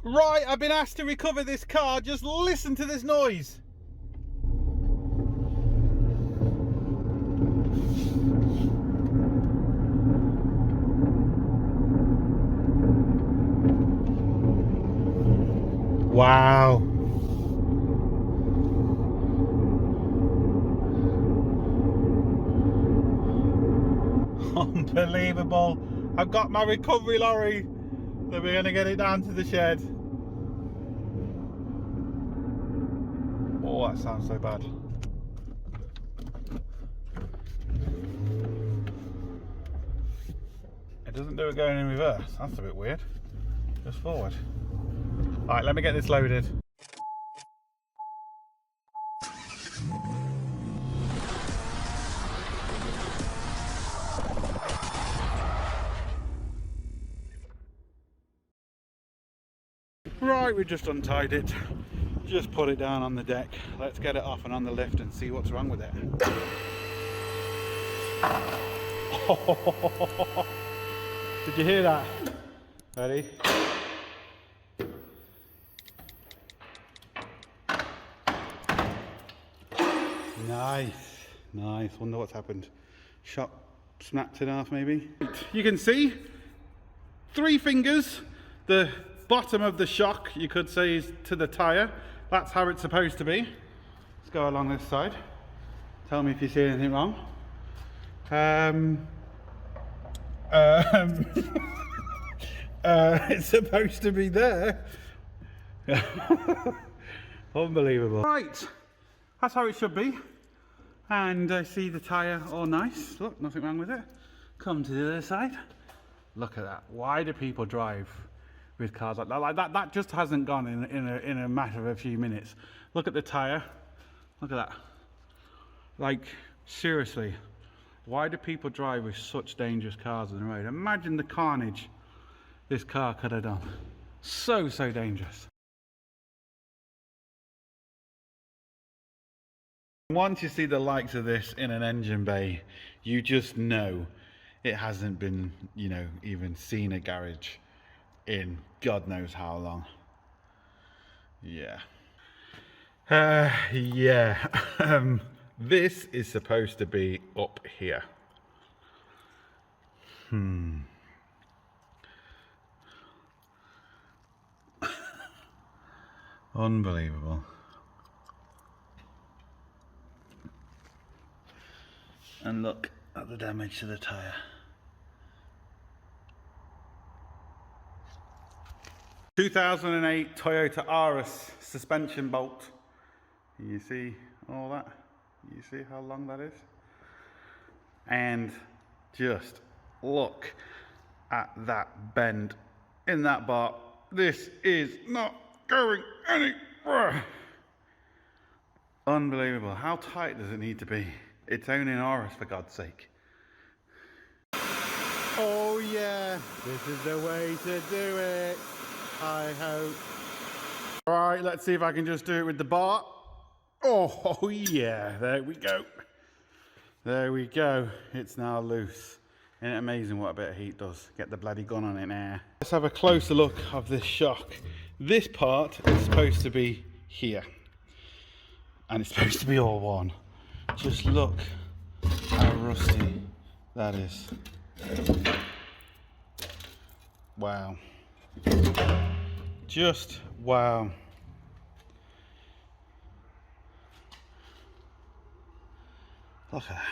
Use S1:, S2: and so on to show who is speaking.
S1: Right, I've been asked to recover this car. Just listen to this noise. Wow. Unbelievable. I've got my recovery lorry, so we're going to get it down to the shed. Oh, that sounds so bad. It doesn't do it going in reverse. That's a bit weird. Just forward. Alright, let me get this loaded. Right, we just untied it. Just put it down on the deck. Let's get it off and on the lift and see what's wrong with it. Did you hear that? Ready? Nice, nice. Wonder what's happened. Shock snapped in half maybe. You can see 3 fingers. The bottom of the shock, you could say, is to the tyre. That's how it's supposed to be. Let's go along this side. Tell me if you see anything wrong. It's supposed to be there. Unbelievable. Right, that's how it should be. And I see the tyre all nice. Look, nothing wrong with it. Come to the other side. Look at that. Why do people drive with cars like that? That just hasn't gone in a matter of a few minutes. Look at the tyre. Look at that. Like, seriously, why do people drive with such dangerous cars on the road? Imagine the carnage this car could have done. So dangerous. Once you see the likes of this in an engine bay, you just know it hasn't been, you know, even seen a garage in God knows how long. Yeah. This is supposed to be up here. Unbelievable. And look at the damage to the tyre. (2008) Toyota Aris suspension bolt. You see all that? You see how long that is? And just look at that bend in that bar. This is not going anywhere. Unbelievable. How tight does it need to be? It's only an Aris, for God's sake. Oh yeah, this is the way to do it, I hope. Right, let's see if I can just do it with the bar. Oh yeah, there we go. There we go. It's now loose. Isn't it amazing what a bit of heat does? Get the bloody gun on it now. Let's have a closer look of this shock. This part is supposed to be here. And it's supposed to be all one. Just look how rusty that is. Wow. Just wow. Look at that.